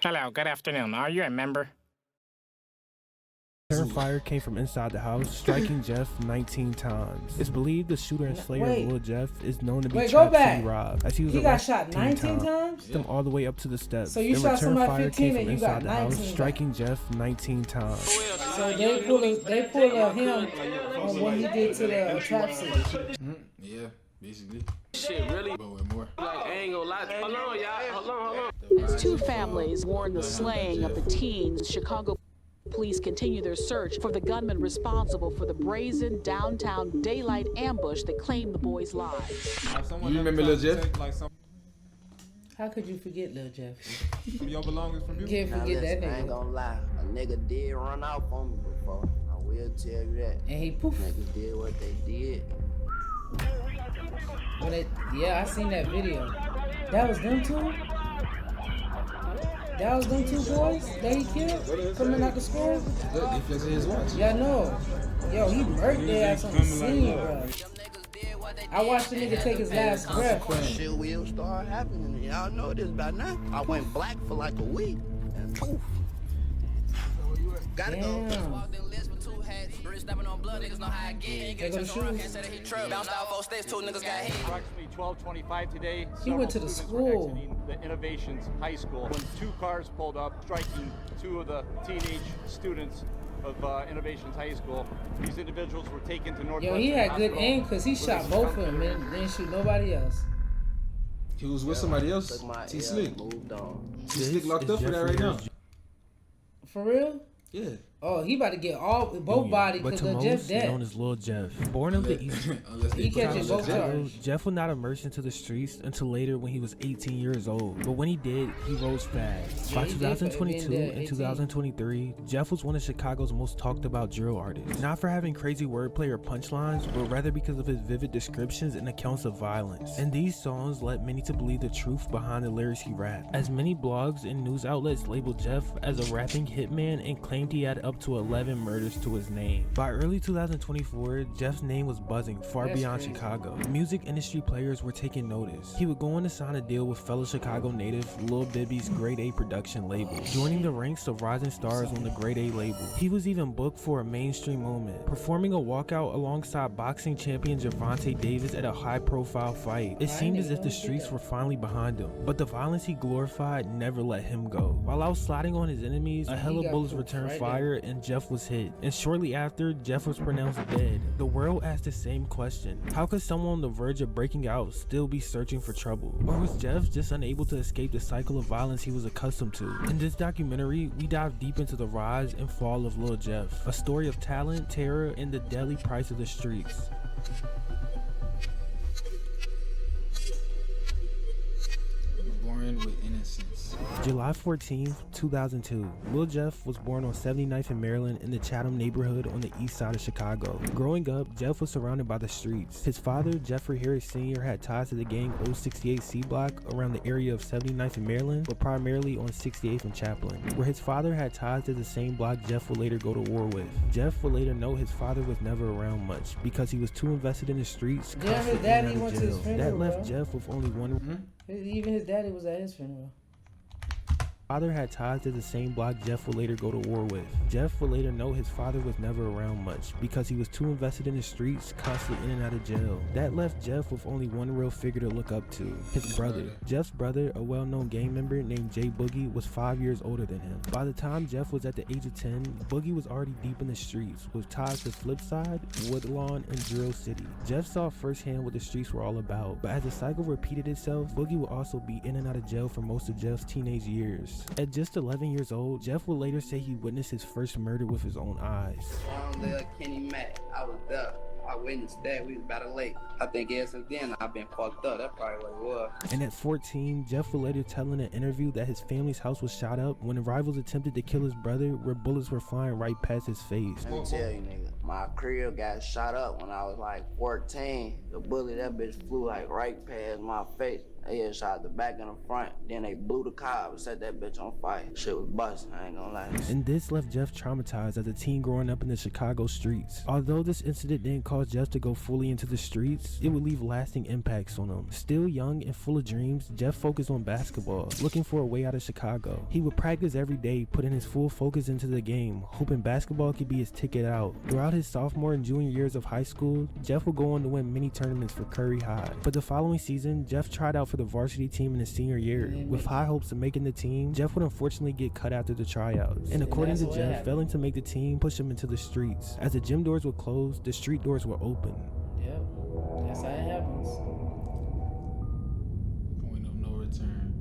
Hello, good afternoon. Are you a member? Fire came from inside the house, striking Jeff 19 times. It's believed the shooter and slayer of Lil Jeff is known to be Trap City Rob, as he was got shot 19 times? Them all the way up to the steps. So you shot somebody fire 15 came and from you got inside the 19 house, striking Jeff 19 times. So they pull him on what he did to the Trap City. Yeah, basically. Shit, really? But with more. Like, I ain't gonna lie. Hold on, y'all. Hold on. Two families warn the slaying of the teens. Chicago police continue their search for the gunman responsible for the brazen downtown daylight ambush that claimed the boys' lives. You remember Lil Jeff? How could you forget Lil Jeff? Your belongings from you? Can't forget that nigga. I ain't gonna lie. A nigga did run out on me before. I will tell you that. And he poof. Niggas did what they did. Yeah, I seen that video. That was them two? That was them two boys that he killed coming out the school? Look, they flexing his watch. Yeah, I know. Yo, he murked their ass on the scene, bro. I watched the nigga take his last breath. Shit will start happening. Y'all know this by now. I went black for like a week. And poof. Gotta go. They go to shoes. Approximately 12:25 today. He went to the school. Exiting the Innovations High School when two cars pulled up, striking two of the teenage students of Innovations High School. These individuals were taken to Northwestern Yo, he had good Hospital. aim because he shot both of them and didn't shoot nobody else. He was with somebody else. T-Slick. T-Slick locked up for that right now. For real? Yeah. Oh, he about to get both bodies because Lil Jeff dead. Known as Lil Jeff. Born of the East. He catches both charges. Jeff would not emerge into the streets until later when he was 18 years old. But when he did, he rose fast. By 2022 and 2023, Jeff was one of Chicago's most talked about drill artists. Not for having crazy wordplay or punchlines, but rather because of his vivid descriptions and accounts of violence. And these songs led many to believe the truth behind the lyrics he rapped. As many blogs and news outlets labeled Jeff as a rapping hitman and claimed he had up to 11 murders to his name. By early 2024, Jeff's name was buzzing far beyond Chicago. Music industry players were taking notice. He would go on to sign a deal with fellow Chicago native Lil Bibby's Grade A production label, joining the ranks of rising stars on the Grade A label. He was even booked for a mainstream moment, performing a walkout alongside boxing champion Gervonta Davis at a high-profile fight. It seemed as if the streets were finally behind him, but the violence he glorified never let him go. While out sliding on his enemies, a hell of bullets returned fire and Jeff was hit, and shortly after, Jeff was pronounced dead. The world asked the same question: how could someone on the verge of breaking out still be searching for trouble? Or was Jeff just unable to escape the cycle of violence he was accustomed to? In this documentary, we dive deep into the rise and fall of Lil Jeff, a story of talent, terror, and the deadly price of the streets. Born with innocence. July 14, 2002, Lil Jeff was born on 79th in Maryland in the Chatham neighborhood on the east side of Chicago. Growing up, Jeff was surrounded by the streets. His father, Jeffrey Harris Sr., had ties to the gang 068C block around the area of 79th in Maryland, but primarily on 68th and Chaplin, where his father had ties to the same block Jeff would later go to war with. Jeff would later note his father was never around much because he was too invested in the streets. Yeah, his daddy went to his funeral. That left Jeff with only one. Even his daddy was at his funeral. Father had ties to the same block Jeff would later go to war with. Jeff would later note his father was never around much because he was too invested in the streets, constantly in and out of jail. That left Jeff with only one real figure to look up to: his brother. Jeff's brother, a well-known gang member named Jay Boogie, was 5 years older than him. By the time Jeff was at the age of 10, Boogie was already deep in the streets with ties to Flipside, Woodlawn, and Drill City. Jeff saw firsthand what the streets were all about, but as the cycle repeated itself, Boogie would also be in and out of jail for most of Jeff's teenage years. At just 11 years old, Jeff would later say he witnessed his first murder with his own eyes. Kenny Mack, I was there. I witnessed that. We was about to lake. I think ever since then I've been fucked up. That's probably what it was. And at 14, Jeff would later tell in an interview that his family's house was shot up when the rivals attempted to kill his brother, where bullets were flying right past his face. Let me tell you, nigga, my crib got shot up when I was like 14. The bullet, that bitch flew like right past my face. They just shot the back and the front, then they blew the car up and set that bitch on fire. Shit was busting, I ain't gonna lie. And this left Jeff traumatized as a teen growing up in the Chicago streets. Although this incident didn't cause Jeff to go fully into the streets, it would leave lasting impacts on him. Still young and full of dreams, Jeff focused on basketball, looking for a way out of Chicago. He would practice every day, putting his full focus into the game, hoping basketball could be his ticket out. Throughout his sophomore and junior years of high school, Jeff would go on to win many tournaments for Curry High. But the following season, Jeff tried out for the varsity team in his senior year. With high hopes of making the team, Jeff would unfortunately get cut after the tryouts. And according to Jeff, failing to make the team pushed him into the streets. As the gym doors would close, the street doors were open. Yep, that's how it happens. Point of no return.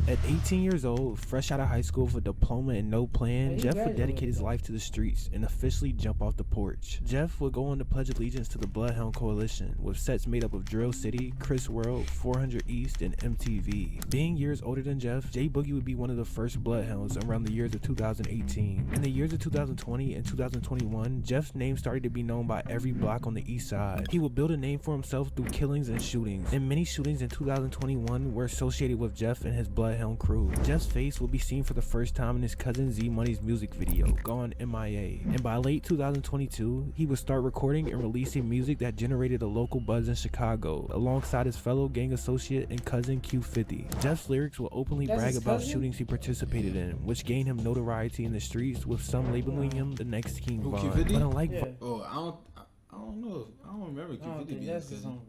At 18 years old, fresh out of high school with a diploma and no plan, Jeff would dedicate his life to the streets and officially jump off the porch. Jeff would go on to pledge allegiance to the Bloodhound Coalition, with sets made up of Drill City, Chris World, 400 East, and MTV. Being years older than Jeff, J Boogie would be one of the first Bloodhounds around the years of 2018. In the years of 2020 and 2021, Jeff's name started to be known by every block on the east side. He would build a name for himself through killings and shootings, and many shootings in 2021 were associated with Jeff and his Bloodhound crew. Jeff's face will be seen for the first time in his cousin Z Money's music video, Gone MIA. And by late 2022, he would start recording and releasing music that generated a local buzz in Chicago, alongside his fellow gang associate and cousin Q50. Jeff's lyrics will openly brag about shootings he participated in, which gained him notoriety in the streets, with some labeling him the next King Von. Q50? But unlike Oh, I don't know. I don't remember Q50 being his cousin.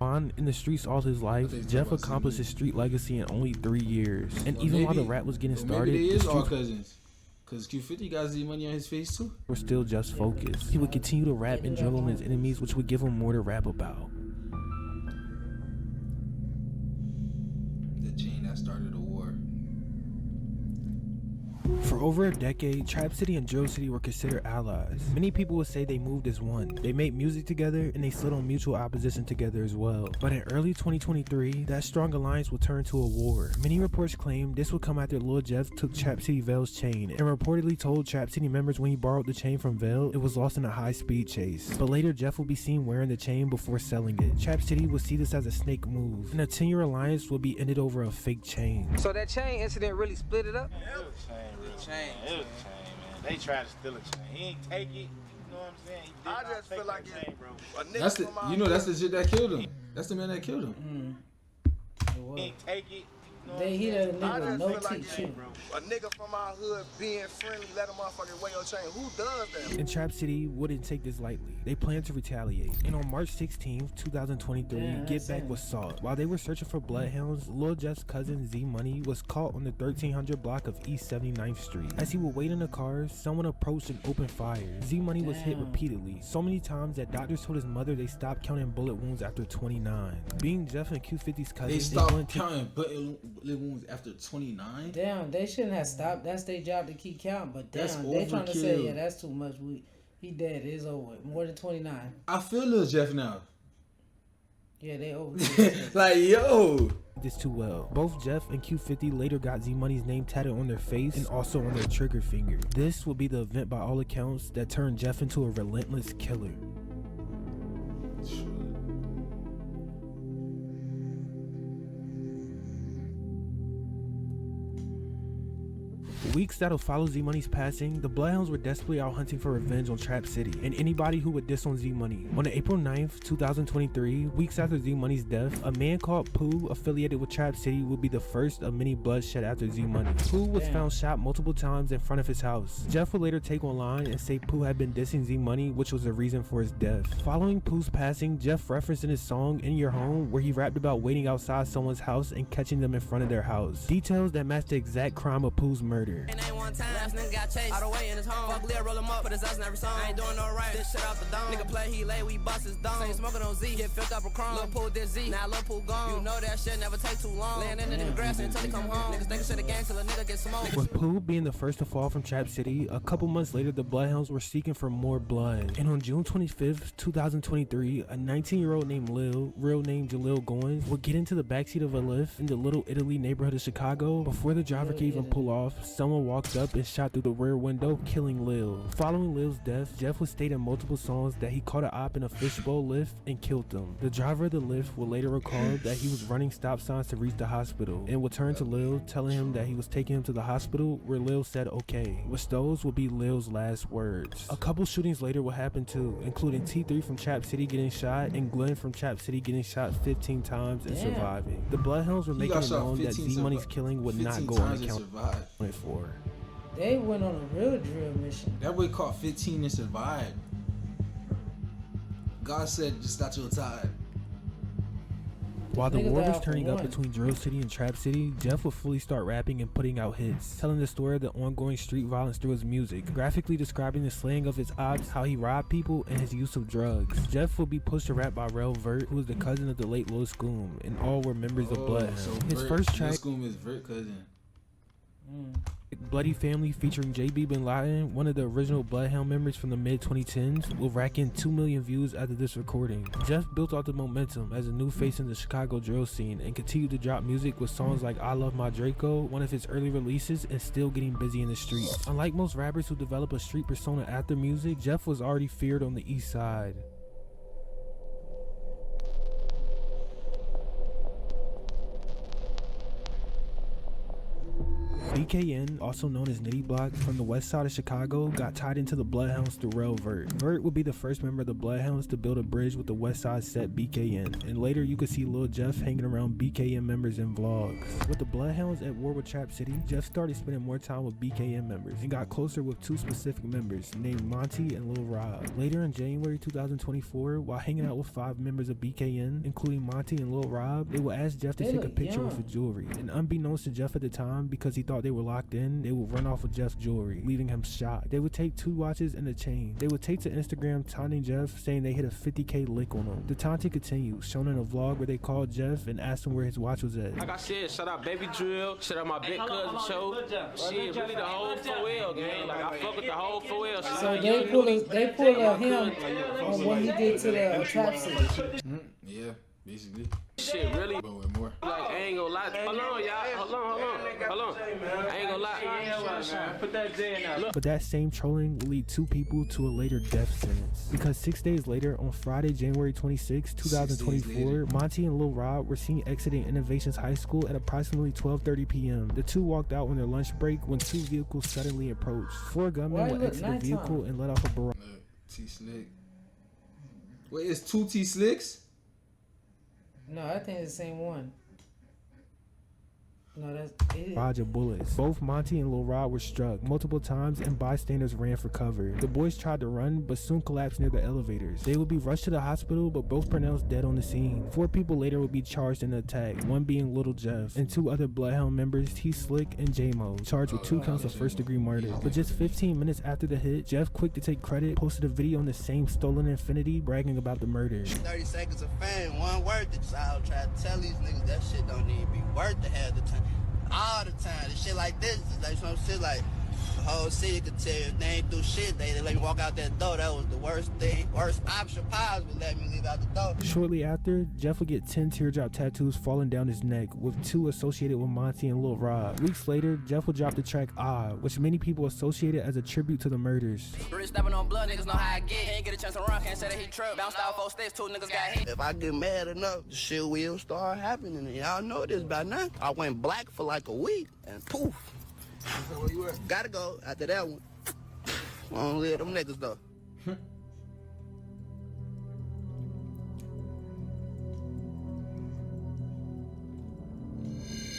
Von in the streets all his life, Jeff accomplished his street legacy in only 3 years. And even while the rap was getting started, maybe they is all cousins. Cause Q50 got Z Money on his face too. Were still just focused. He would continue to rap and drill on his enemies, which would give him more to rap about. The chain that started a war. For over a decade, Trap City and Drill City were considered allies. Many people would say they moved as one. They made music together and they stood on mutual opposition together as well. But in early 2023, that strong alliance would turn to a war. Many reports claim this would come after Lil Jeff took Trap City Vale's chain and reportedly told Trap City members when he borrowed the chain from Vale, it was lost in a high-speed chase. But later, Jeff would be seen wearing the chain before selling it. Trap City would see this as a snake move, and a 10-year alliance would be ended over a fake chain. So that chain incident really split it up? It was a chain, man. They tried to steal a chain. He ain't take it. You know what I'm saying? He did not just feel like chain, bro. That's the, that's the shit that killed him. That's the man that killed him. He ain't take it. He done nigga no teach shit. A nigga from our hood being friendly, let a motherfucker wear your chain. Who does that? And Trap City wouldn't take this lightly. They planned to retaliate. And on March 16th, 2023, Get Back was sought. While they were searching for bloodhounds, Lil Jeff's cousin Z Money was caught on the 1300 block of East 79th Street. As he would wait in a car, someone approached and opened fire. Z Money was hit repeatedly, so many times that doctors told his mother they stopped counting bullet wounds after 29. Being Jeff and Q50's cousin, they stopped counting bullet wounds after 29? Damn, they shouldn't have stopped. That's their job to keep count. But damn, they trying to say, yeah, that's too much. He dead. It's over. More than 29. I feel Lil Jeff now. Yeah, they over. Like, yo. This too well. Both Jeff and Q50 later got Z Money's name tatted on their face and also on their trigger finger. This will be the event by all accounts that turned Jeff into a relentless killer. Weeks that'll follow Z Money's passing, the Bloodhounds were desperately out hunting for revenge on Trap City and anybody who would diss on Z Money. On April 9th, 2023, weeks after Z Money's death, a man called Pooh, affiliated with Trap City, would be the first of many bloodshed after Z Money. Pooh was found shot multiple times in front of his house. Jeff would later take online and say Pooh had been dissing Z Money, which was the reason for his death. Following Pooh's passing, Jeff referenced in his song In Your Home, where he rapped about waiting outside someone's house and catching them in front of their house. Details that match the exact crime of Pooh's murder. And ain't one time, last nigga got chased all the way in his home. Fuck Lil, roll him up, put his ass in every song. I ain't doing no right, this shit out the dome. Nigga play, he lay, we bust his dome. Ain't smoking on Z, get filled up a chrome. Lil Pool did Z, now Lil Pool gone. You know that shit never take too long. Laying in the nigga grass until he come home. Niggas think shit a gang till a nigga get smoked. With Pooh being the first to fall from Trap City, a couple months later the Bloodhounds were seeking for more blood. And on June 25th, 2023, a 19-year-old named Lil, real name Jalil Goins, would get into the backseat of a Lyft in the Little Italy neighborhood of Chicago. Before the driver could even pull off, someone someone walked up and shot through the rear window, killing Lil. Following Lil's death, Jeff would state in multiple songs that he caught an op in a fishbowl lift and killed them. The driver of the lift would later recall that he was running stop signs to reach the hospital and would turn to Lil, telling him that he was taking him to the hospital, where Lil said okay, which those would be Lil's last words. A couple shootings later would happen too, including T3 from Trap City getting shot and Glenn from Trap City getting shot 15 times and surviving. The Bloodhounds were making it known that Z-Money's killing would not go unaccounted for. They went on a real drill mission. That boy caught 15 and survived. God said, just start your time. While the war was turning up between Drill City and Trap City, Jeff would fully start rapping and putting out hits, telling the story of the ongoing street violence through his music, graphically describing the slaying of his ops, how he robbed people, and his use of drugs. Jeff would be pushed to rap by Rel Vert, who was the cousin of the late Lil Scoom, and all were members of Bloodhound. So his first track, Lil Scoom is Vert cousin. Bloody Family, featuring JB Bin Laden, one of the original Bloodhound members from the mid-2010s, will rack in 2 million views after this recording. Jeff built off the momentum as a new face in the Chicago drill scene and continued to drop music with songs like I Love My Draco, one of his early releases, and still getting busy in the streets. Unlike most rappers who develop a street persona after music, Jeff was already feared on the east side. BKN, also known as Nitty Block, from the west side of Chicago, got tied into the Bloodhounds through Rel Vert. Vert would be the first member of the Bloodhounds to build a bridge with the west side set BKN, and later you could see Lil Jeff hanging around BKN members in vlogs. With the Bloodhounds at war with Trap City, Jeff started spending more time with BKN members and got closer with 2 specific members named Monty and Lil Rob. Later in January 2024, while hanging out with 5 members of BKN, including Monty and Lil Rob, they would ask Jeff to take a picture with his jewelry, and unbeknownst to Jeff at the time, because he thought they were locked in, they would run off with Jeff's jewelry, leaving him shocked. They would take 2 watches and a chain. They would take to Instagram taunting Jeff, saying they hit a 50K lick on him. The taunting continues, shown in a vlog where they called Jeff and asked him where his watch was at. Like I said, shout out Baby Drill, shout out my big cousin show. Shit, really the whole 4L gang. Like I fuck with the whole 4L. So they pulled him on what he did to the Trap City. Yeah, basically. Shit, really? But with more. Like, I ain't gonna lie. Hold on, y'all. Hold on. I ain't gonna lie. Put that J in now. But that same trolling will lead 2 people to a later death sentence. Because 6 days later, on Friday, January 26, 2024, Monty and Lil Rob were seen exiting Innovations High School at approximately 12:30 p.m. The 2 walked out on their lunch break when 2 vehicles suddenly approached. 4 gunmen would exit the vehicle and let off a barrage. T-Slick. Wait, it's 2 T-Slicks? No, I think it's the same one. No, that's it. Barrage of bullets. Both Monty and Lil Rod were struck multiple times and bystanders ran for cover. The boys tried to run but soon collapsed near the elevators. They would be rushed to the hospital but both pronounced dead on the scene. 4 people later would be charged in the attack, one being Lil Jeff, and 2 other Bloodhound members, T-Slick and J-Mo, charged with 2 counts of first-degree murder. But just 15 minutes after the hit, Jeff, quick to take credit, posted a video on the same stolen Infinity bragging about the murder. 30 seconds of fame, one worth it. So I'll try to tell these niggas that shit don't even be worth it half the time. All the time. The shit like this is like some shit like the whole city could tell you if they ain't do shit, they let me walk out that door. That was the worst thing. Worst option possible, let me leave out the door. Shortly after, Jeff would get 10 teardrop tattoos falling down his neck, with 2 associated with Monty and Lil Rob. Weeks later, Jeff would drop the track Ah, which many people associated as a tribute to the murders. Rich stepping on blood, niggas know how I get. Ain't get a chance to run, can't say that he trip. Bounced out 4 sticks, 2 niggas got hit. If I get mad enough, the shit will start happening. And y'all know this by now. I went black for like a week, and poof. Where you at? Gotta go after that one. I don't live them niggas though.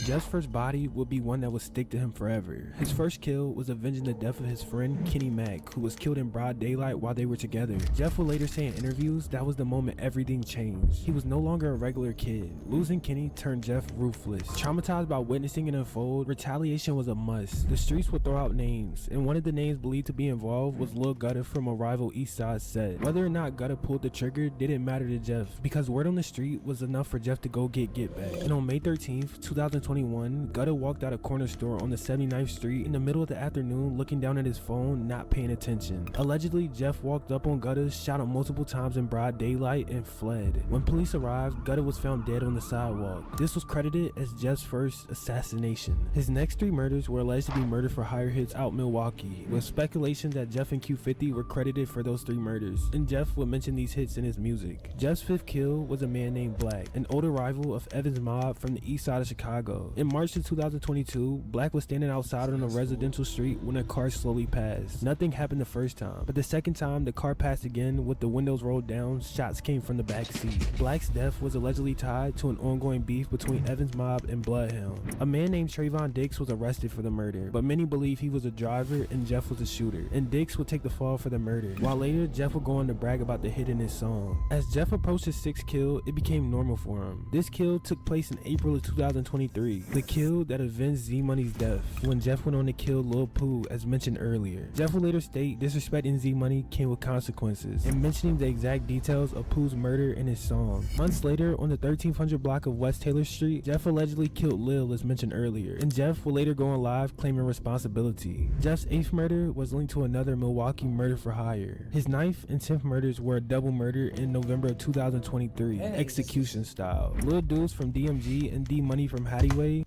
Jeff's first body would be one that would stick to him forever. His first kill was avenging the death of his friend Kenny Mack, who was killed in broad daylight while they were together. Jeff would later say in interviews that was the moment everything changed. He was no longer a regular kid. Losing Kenny turned Jeff ruthless. Traumatized by witnessing it unfold, retaliation was a must. The streets would throw out names, and one of the names believed to be involved was Lil Gutta from a rival East Side set. Whether or not Gutta pulled the trigger didn't matter to Jeff, because word on the street was enough for Jeff to go get back. And on May 13th, 2024, 2021, Gutta walked out a corner store on the 79th Street in the middle of the afternoon looking down at his phone, not paying attention. Allegedly, Jeff walked up on Gutta, shot him multiple times in broad daylight, and fled. When police arrived, Gutta was found dead on the sidewalk. This was credited as Jeff's first assassination. His next 3 murders were alleged to be murder for hire hits out Milwaukee, with speculation that Jeff and Q50 were credited for those 3 murders, and Jeff would mention these hits in his music. Jeff's 5th kill was a man named Black, an older rival of Evans Mob from the east side of Chicago. In March of 2022, Black was standing outside on a residential street when a car slowly passed. Nothing happened the first time, but the second time the car passed again with the windows rolled down, shots came from the back seat. Black's death was allegedly tied to an ongoing beef between Evans Mob and Bloodhound. A man named Trayvon Dix was arrested for the murder, but many believe he was a driver and Jeff was a shooter, and Dix would take the fall for the murder, while later Jeff would go on to brag about the hit in his song. As Jeff approached his 6th kill, it became normal for him. This kill took place in April of 2023, the kill that avenged Z-Money's death, when Jeff went on to kill Lil Pooh as mentioned earlier. Jeff would later state disrespecting Z-Money came with consequences, and mentioning the exact details of Pooh's murder in his song. Months later, on the 1300 block of West Taylor Street, Jeff allegedly killed Lil as mentioned earlier, and Jeff would later go on live claiming responsibility. Jeff's 8th murder was linked to another Milwaukee murder for hire. His 9th and 10th murders were a double murder in November of 2023, execution style. Lil Deuce from DMG and D Money from Hattyway.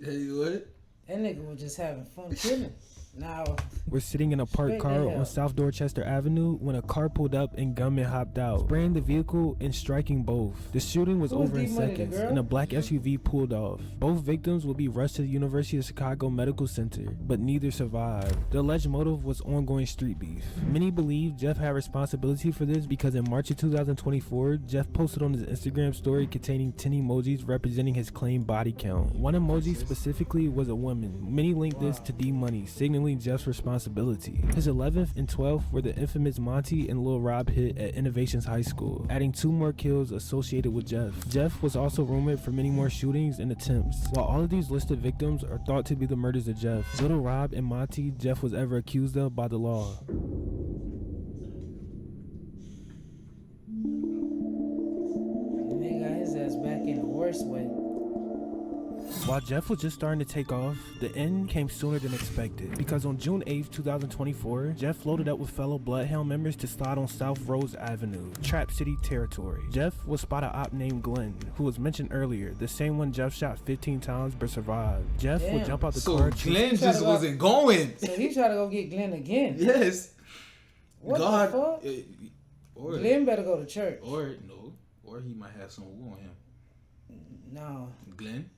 Hey, what? That nigga was just having fun killing. Now we're sitting in a parked car on South Dorchester Avenue when a car pulled up and gunmen hopped out, spraying the vehicle and striking both. The shooting was over in seconds, and a black SUV pulled off. Both victims will be rushed to the University of Chicago Medical Center, but neither survived. The alleged motive was ongoing street beef. Many believe Jeff had responsibility for this because in March of 2024, Jeff posted on his Instagram story containing 10 emojis representing his claimed body count. One emoji specifically was a woman. Many linked this to D Money, signaling Jeff's responsibility. His 11th and 12th were the infamous Monty and Lil Rob hit at Innovations High School, adding 2 more kills associated with Jeff. Jeff was also rumored for many more shootings and attempts. While all of these listed victims are thought to be the murders of Jeff, Lil Rob and Monty Jeff was ever accused of by the law. They got his ass back in the worst way. While Jeff was just starting to take off, the end came sooner than expected, because on June 8th, 2024, Jeff loaded up with fellow Bloodhound members to slide on South Rose Avenue, Trap City territory. Jeff was spotted an op named Glenn, who was mentioned earlier, the same one Jeff shot 15 times but survived. Jeff would jump out the car. So Glenn just wasn't going. So he tried to go get Glenn again. Yes. What God, the fuck? Or Glenn better go to church. Or he might have some woo on him. No. Glenn?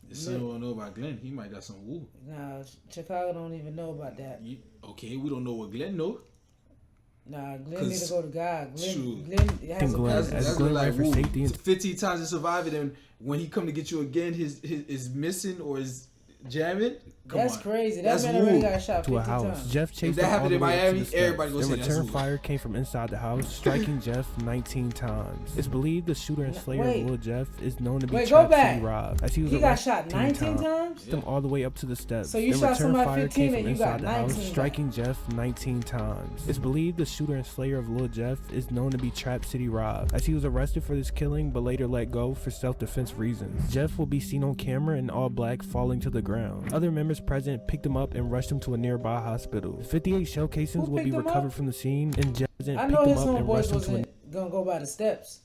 If someone don't know about Glenn, he might got some woo. Nah, Chicago don't even know about that. Okay, we don't know what Glenn know. Nah, Glenn need to go to God. True. Glenn has a that's like for safety. 15 times to survive it, and when he come to get you again, his is missing or is jamming. That's crazy. That man already got shot 50 to a house. times. Jeff chased if that happened in Miami, everybody goes. The return fire came from inside the house, striking Jeff 19 times. It's believed the shooter and slayer of Lil Jeff is known to be Trap City Rob, as he got shot 19 times. Them all the way up to the steps. So you shot somebody 15 and you got 19 house, striking Jeff 19 times. It's believed the shooter and slayer of Lil Jeff is known to be Trap City Rob, as he was arrested for this killing but later let go for self-defense reasons. Jeff will be seen on camera in all black falling to the ground. Other members present picked him up and rushed him to a nearby hospital. 58 shell casings will be recovered from the scene, and Jeff picked him up and rushed him to gonna go by the steps.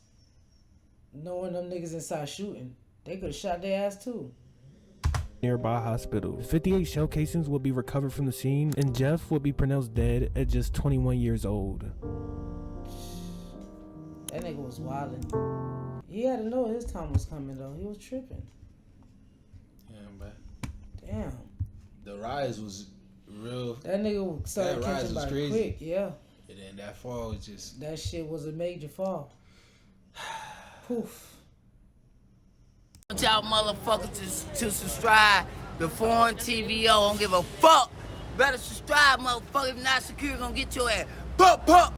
Knowing them niggas inside shooting, they could have shot their ass too. Nearby hospital. 58 shell casings will be recovered from the scene, and Jeff will be pronounced dead at just 21 years old. That nigga was wildin'. He had to know his time was coming though. He was tripping. Yeah, but damn. The rise was real. That nigga started catching by quick, yeah. And then that fall was just. That shit was a major fall. Poof. Y'all motherfuckers to subscribe to Foreign TVO. Don't give a fuck. Better subscribe, motherfucker. If not, security gonna get your ass. Pop, pop.